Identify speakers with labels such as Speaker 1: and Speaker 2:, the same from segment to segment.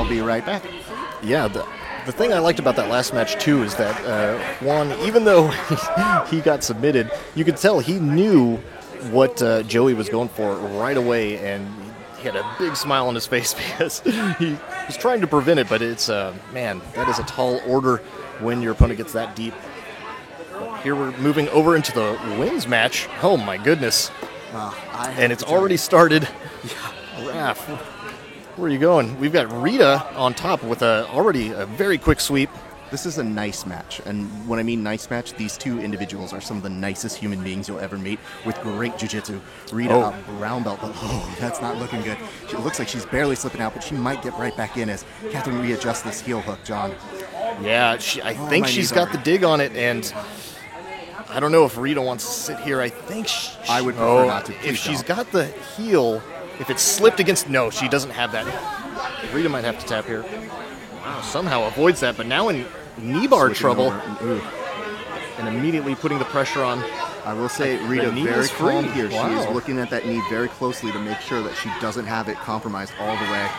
Speaker 1: I'll be right back.
Speaker 2: Yeah, the thing I liked about that last match, too, is that Juan, even though he got submitted, you could tell he knew what Joey was going for right away, and he had a big smile on his face because he was trying to prevent it, but it's, man, that is a tall order when your opponent gets that deep. Here we're moving over into the women's match. Oh, my goodness. And it's already started. Raph, where are you going? We've got Rita on top with already a very quick sweep.
Speaker 1: This is a nice match, and when I mean nice match, these two individuals are some of the nicest human beings you'll ever meet with great jiu-jitsu. Rita, a brown belt, but that's not looking good. It looks like she's barely slipping out, but she might get right back in as Catherine readjusts this heel hook, John.
Speaker 2: Yeah, I think she's got the dig on it, and I don't know if Rita wants to sit here. I think
Speaker 1: I would prefer not to.
Speaker 2: If she's got the heel, if it's slipped against, no, she doesn't have that. Rita might have to tap here. Wow, somehow avoids that, but now in knee bar trouble, and immediately putting the pressure on.
Speaker 1: I will say, Rita very calm here. Wow. She is looking at that knee very closely to make sure that she doesn't have it compromised all the way.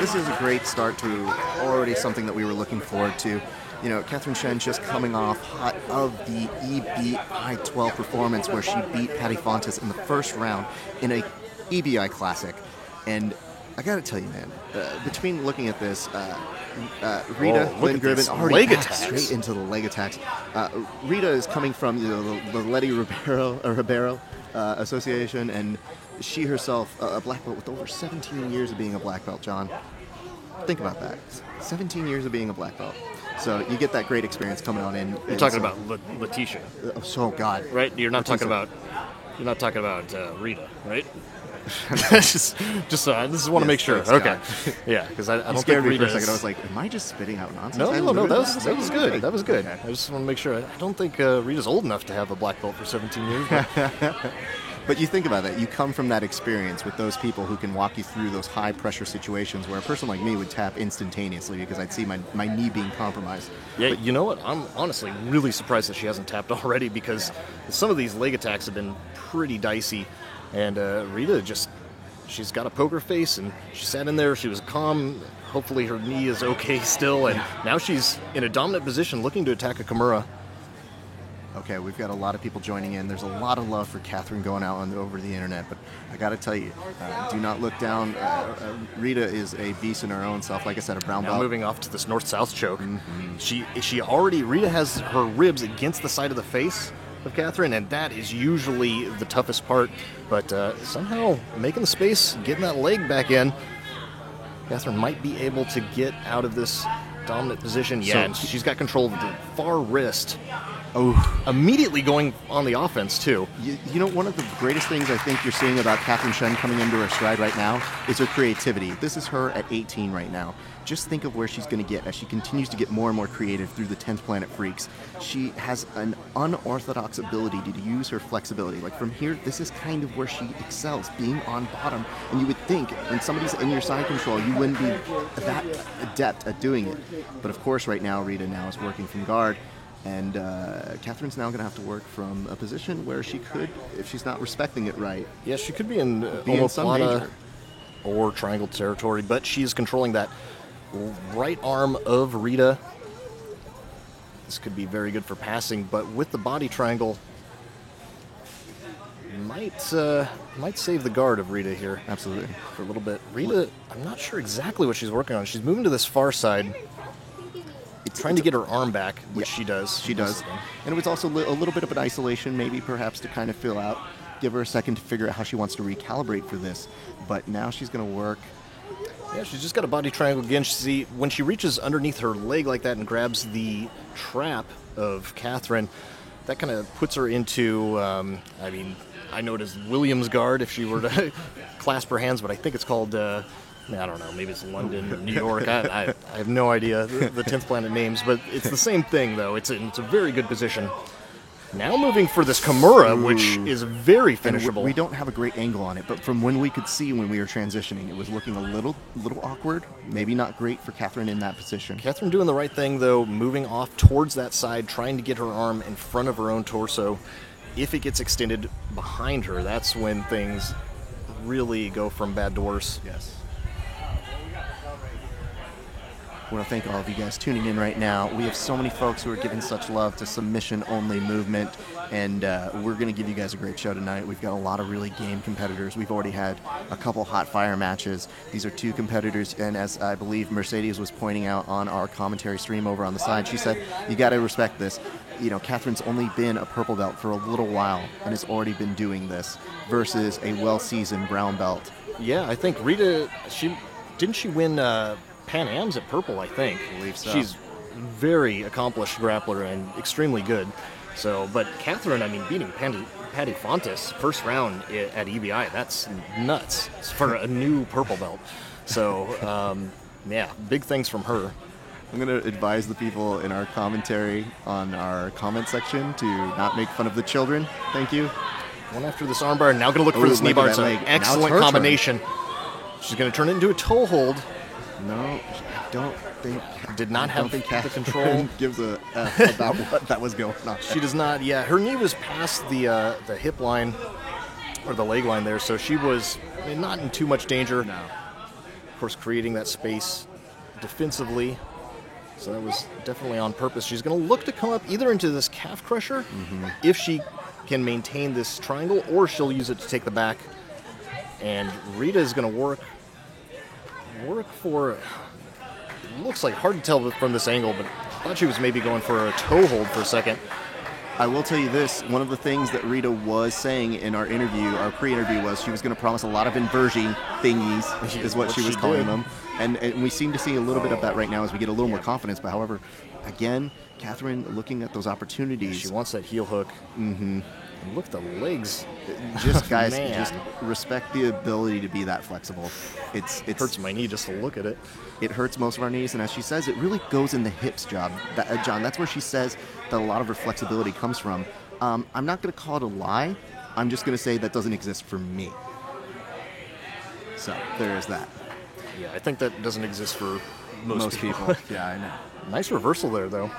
Speaker 1: This is a great start to already something that we were looking forward to. You know, Catherine Shen just coming off hot of the EBI 12 performance where she beat Patty Fontes in the first round in a EBI Classic. And I got to tell you, man, between looking at this, Rita, Lynn Gribben already straight into the leg attacks. Rita is coming from the Letty Ribeiro Association, and she herself, a black belt with over 17 years of being a black belt, John. Think about that. 17 years of being a black belt. So you get that great experience coming on in.
Speaker 2: You're talking about Letitia.
Speaker 1: Oh, God.
Speaker 2: Right? You're not talking about Rita, right? just this is want to make sure. Okay. Yeah, because I don't think
Speaker 1: Rita for a second. I was like, am I just spitting out nonsense?
Speaker 2: No, that was good. That was good. I just want to make sure. I don't think Rita's old enough to have a black belt for 17 years.
Speaker 1: But you think about that. You come from that experience with those people who can walk you through those high-pressure situations where a person like me would tap instantaneously because I'd see my knee being compromised.
Speaker 2: Yeah, but you know what? I'm honestly really surprised that she hasn't tapped already because some of these leg attacks have been pretty dicey. And Rita she's got a poker face, and she sat in there. She was calm. Hopefully her knee is okay still. And now she's in a dominant position looking to attack a Kimura.
Speaker 1: Okay, we've got a lot of people joining in. There's a lot of love for Catherine going out over the internet, but I got to tell you, do not look down. Rita is a beast in her own self. Like I said, a brown belt.
Speaker 2: Now moving off to this north-south choke. Mm-hmm. Rita has her ribs against the side of the face of Catherine, and that is usually the toughest part. But somehow making the space, getting that leg back in, Catherine might be able to get out of this dominant position. Yeah, and she's got control of the far wrist. Oh, immediately going on the offense, too.
Speaker 1: You know, one of the greatest things I think you're seeing about Catherine Shen coming into her stride right now is her creativity. This is her at 18 right now. Just think of where she's going to get as she continues to get more and more creative through the 10th Planet Freaks. She has an unorthodox ability to use her flexibility. Like from here, this is kind of where she excels, being on bottom. And you would think when somebody's in your side control, you wouldn't be that adept at doing it. But of course, right now, Rita now is working from guard. And Catherine's now going to have to work from a position where she could, if she's not respecting it right.
Speaker 2: Yeah, she could be in omoplata or triangle territory, but she's controlling that right arm of Rita. This could be very good for passing, but with the body triangle, might save the guard of Rita here.
Speaker 1: Absolutely.
Speaker 2: For a little bit. Rita, I'm not sure exactly what she's working on. She's moving to this far side. Trying to get her arm back, which she does.
Speaker 1: She does. And it was also a little bit of an isolation, maybe perhaps to kind of fill out, give her a second to figure out how she wants to recalibrate for this. But now she's going to work.
Speaker 2: Yeah, she's just got a body triangle again. See, when she reaches underneath her leg like that and grabs the trap of Catherine, that kind of puts her into, I know it as Williams guard if she were to clasp her hands, but I think it's called... I don't know, maybe it's London or New York. I have no idea the 10th Planet names, but it's the same thing, though. It's a very good position. Now moving for this Kimura, which is very finishable.
Speaker 1: We don't have a great angle on it, but from when we could see when we were transitioning, it was looking a little awkward. Maybe not great for Catherine in that position.
Speaker 2: Catherine doing the right thing, though, moving off towards that side, trying to get her arm in front of her own torso. If it gets extended behind her, that's when things really go from bad to worse.
Speaker 1: Yes. I want to thank all of you guys tuning in right now. We have so many folks who are giving such love to submission-only movement, and we're going to give you guys a great show tonight. We've got a lot of really game competitors. We've already had a couple hot fire matches. These are 2 competitors, and as I believe Mercedes was pointing out on our commentary stream over on the side, she said, you got to respect this. You know, Catherine's only been a purple belt for a little while and has already been doing this versus a well-seasoned brown belt.
Speaker 2: Yeah, I think Rita, didn't she win Pan Am's at purple, I think.
Speaker 1: I believe so.
Speaker 2: She's very accomplished grappler and extremely good. So, but Catherine, I mean, beating Patty Fontes first round at EBI, that's nuts for a new purple belt. So, yeah, big things from her.
Speaker 1: I'm going to advise the people in our commentary on our comment section to not make fun of the children. Thank you.
Speaker 2: Going after this armbar, now going to look for this knee bar. It's an excellent combination. She's going to turn it into a toe hold.
Speaker 1: No, I don't think.
Speaker 2: Did not have the control.
Speaker 1: Gives a F about what that was going on.
Speaker 2: She does not. Yeah, her knee was past the hip line or the leg line there, so she was not in too much danger.
Speaker 1: No.
Speaker 2: Of course, creating that space defensively. So that was definitely on purpose. She's going to look to come up either into this calf crusher if she can maintain this triangle, or she'll use it to take the back. And Rita is going to work for, it looks like, hard to tell from this angle, but I thought she was maybe going for a toe hold for a second.
Speaker 1: I will tell you this, one of the things that Rita was saying in our interview, our pre-interview, was she was going to promise a lot of inversion thingies, is what she was calling them. And we seem to see a little bit of that right now as we get a little more confidence. But however, again, Catherine looking at those opportunities.
Speaker 2: She wants that heel hook.
Speaker 1: Mm-hmm.
Speaker 2: And look at the legs.
Speaker 1: Just, guys, just respect the ability to be that flexible. It
Speaker 2: hurts my knee just to look at it.
Speaker 1: It hurts most of our knees, and as she says, it really goes in the hips, John. That's where she says that a lot of her flexibility comes from. I'm not going to call it a lie. I'm just going to say that doesn't exist for me. So there is that.
Speaker 2: Yeah, I think that doesn't exist for most
Speaker 1: people. Yeah, I know.
Speaker 2: Nice reversal there, though.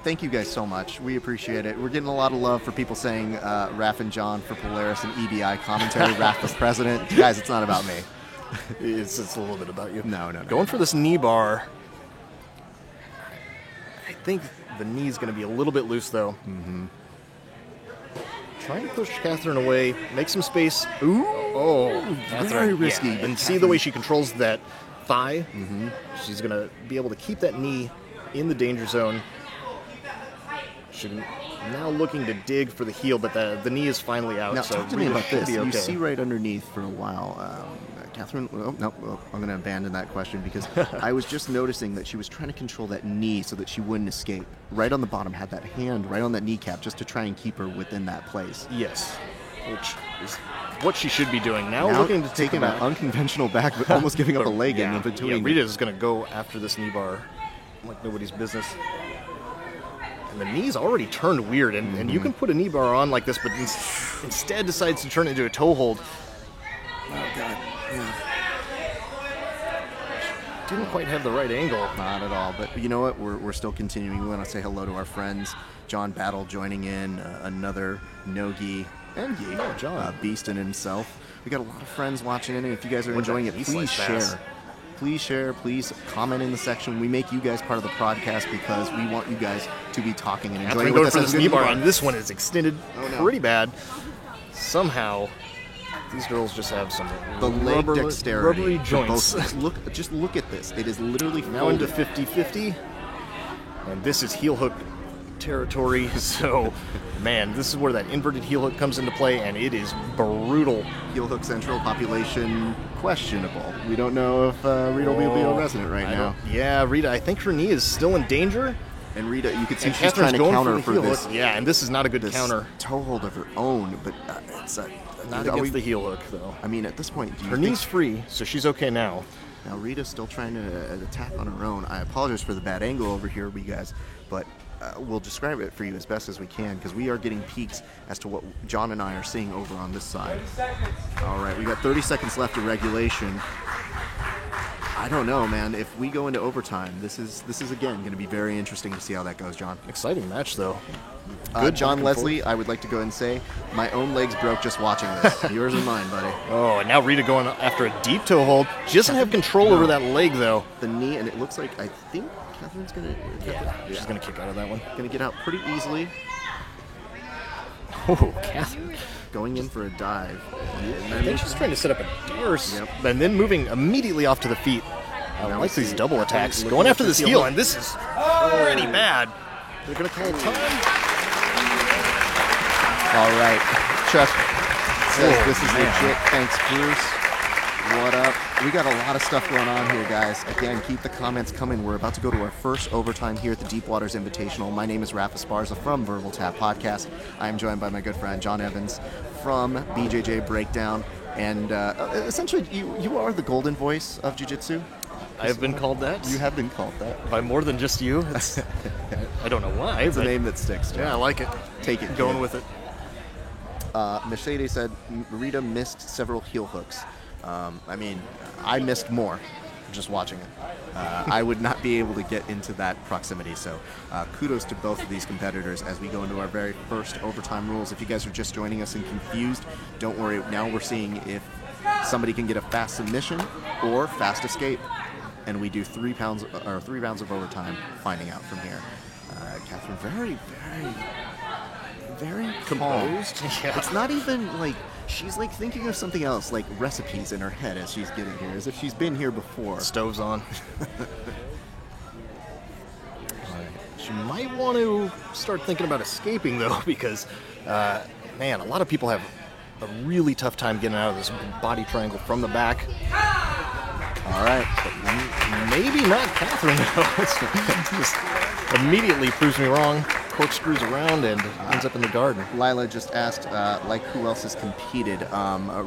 Speaker 1: Thank you guys so much. We appreciate it. We're getting a lot of love for people saying Raph and John for Polaris and EBI commentary. Raph the president. Guys, it's not about me.
Speaker 2: It's a little bit about you.
Speaker 1: No.
Speaker 2: Going for this knee bar. I think the knee's going to be a little bit loose, though.
Speaker 1: Mm-hmm.
Speaker 2: Trying to push Catherine away, make some space. Ooh! Oh,
Speaker 1: very risky.
Speaker 2: Yeah. And see the way she controls that thigh?
Speaker 1: Mm-hmm.
Speaker 2: She's going to be able to keep that knee in the danger zone. She's now looking to dig for the heel, but the knee is finally out.
Speaker 1: Now,
Speaker 2: so
Speaker 1: talk to me about this.
Speaker 2: Okay.
Speaker 1: You see right underneath for a while. Catherine, I'm going to abandon that question because I was just noticing that she was trying to control that knee so that she wouldn't escape. Right on the bottom, had that hand right on that kneecap just to try and keep her within that place.
Speaker 2: Yes, which is what she should be doing. Now looking to take
Speaker 1: an unconventional back, but almost giving up a leg in between.
Speaker 2: Yeah, Rita is going to go after this knee bar like nobody's business. And the knee's already turned weird, and you can put a knee bar on like this, but instead decides to turn it into a toe hold.
Speaker 1: Oh, God. Yeah.
Speaker 2: Didn't quite have the right angle.
Speaker 1: Not at all. But you know what? We're still continuing. We want to say hello to our friends. John Battle joining in, another no-gi and gi.
Speaker 2: Oh, John.
Speaker 1: Beast in himself. We got a lot of friends watching in, and if you guys are enjoying it, please share. Please share. Please comment in the section. We make you guys part of the podcast because we want you guys to be talking and enjoying it with us.
Speaker 2: For this knee bar, and this one is extended pretty bad. Somehow, these girls just have some
Speaker 1: leg dexterity.
Speaker 2: Rubbery joints.
Speaker 1: Just look at this. It is literally
Speaker 2: now into 50-50. And this is heel hook territory. So, man, this is where that inverted heel hook comes into play, and it is brutal.
Speaker 1: Heel hook central population questionable. We don't know if Rita will be a resident right now.
Speaker 2: Yeah, Rita, I think her knee is still in danger.
Speaker 1: And Rita, you can see she's trying to counter for this.
Speaker 2: Yeah, and this is not a good counter.
Speaker 1: Toe hold of her own, but it's
Speaker 2: not against the heel hook, though.
Speaker 1: I mean, at this point,
Speaker 2: her knee's free, so she's okay now.
Speaker 1: Now, Rita's still trying to attack on her own. I apologize for the bad angle over here, you guys, but we'll describe it for you as best as we can because we are getting peeks as to what John and I are seeing over on this side. All right, we got 30 seconds left of regulation. I don't know, man. If we go into overtime, this is again going to be very interesting to see how that goes, John.
Speaker 2: Exciting match, though. Good
Speaker 1: John Leslie, I would like to go and say, my own legs broke just watching this. Yours and mine, buddy.
Speaker 2: Oh, and now Rita going after a deep toe hold. She doesn't have control over that leg, though.
Speaker 1: The knee, and it looks like, I think Catherine's going to...
Speaker 2: She's going to kick out of that one.
Speaker 1: Going to get out pretty easily.
Speaker 2: Oh, Catherine.
Speaker 1: Going in for a dive.
Speaker 2: I think she's trying to set up a Darce, and then moving immediately off to the feet. I like these double attacks. Going after this heel, and this is already bad. They're going to call time.
Speaker 1: All right. Chuck says this is legit. Thanks, Bruce. What up? We got a lot of stuff going on here, guys. Again, keep the comments coming. We're about to go to our first overtime here at the Deep Waters Invitational. My name is Rafa Esparza from Verbal Tap Podcast. I am joined by my good friend John Evans from BJJ Breakdown. And essentially, you are the golden voice of Jiu-Jitsu.
Speaker 2: I have been called that.
Speaker 1: You have been called that.
Speaker 2: By more than just you. I don't know why.
Speaker 1: It's a name that sticks, John.
Speaker 2: Yeah, I like it.
Speaker 1: Take it.
Speaker 2: Going with it.
Speaker 1: Mercedes said Rita missed several heel hooks. I mean, I missed more just watching it. I would not be able to get into that proximity. So kudos to both of these competitors as we go into our very first overtime rules. If you guys are just joining us and confused, don't worry. Now we're seeing if somebody can get a fast submission or fast escape. And we do 3 rounds of overtime, finding out from here. Catherine, very composed.
Speaker 2: Yeah.
Speaker 1: It's not even like she's like thinking of something else, like recipes in her head as she's getting here, as if she's been here before.
Speaker 2: Stove's on. She might want to start thinking about escaping, though, because, man, a lot of people have a really tough time getting out of this body triangle from the back.
Speaker 1: All right.
Speaker 2: Maybe not Catherine, though. Just immediately proves me wrong. Corkscrews around and ends up in the garden.
Speaker 1: Lila just asked, like, who else has competed?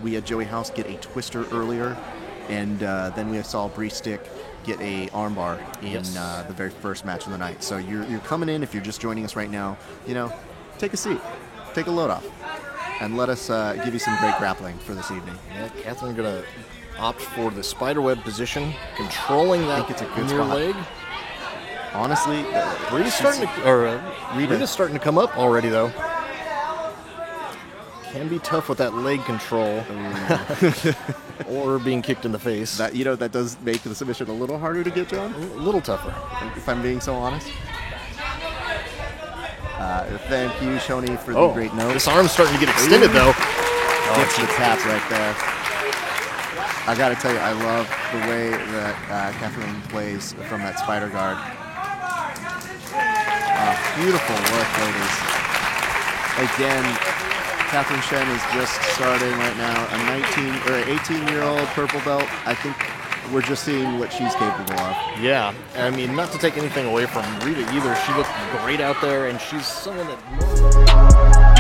Speaker 1: We had Joey House get a twister earlier, and then we saw Bree Stick get a armbar in the very first match of the night. So you're coming in, if you're just joining us right now, take a seat, take a load off, and let us give you some great grappling for this evening.
Speaker 2: Yeah, Catherine going to opt for the spiderweb position, controlling that
Speaker 1: it's a good
Speaker 2: near
Speaker 1: spot.
Speaker 2: leg.
Speaker 1: Honestly,
Speaker 2: Rita's starting to come up already, though. Can be tough with that leg control, or being kicked in the face.
Speaker 1: That does make the submission a little harder to get, John.
Speaker 2: A little tougher,
Speaker 1: if I'm being so honest. Thank you, Shoni, for the great note.
Speaker 2: This arm's starting to get extended, though.
Speaker 1: Gets the tap right there. I gotta tell you, I love the way that Catherine plays from that spider guard. Beautiful work, ladies. Again, Catherine Shen is just starting right now. A 18-year-old purple belt. I think we're just seeing what she's capable of.
Speaker 2: Yeah, I mean, not to take anything away from Rita either. She looked great out there, and she's someone that...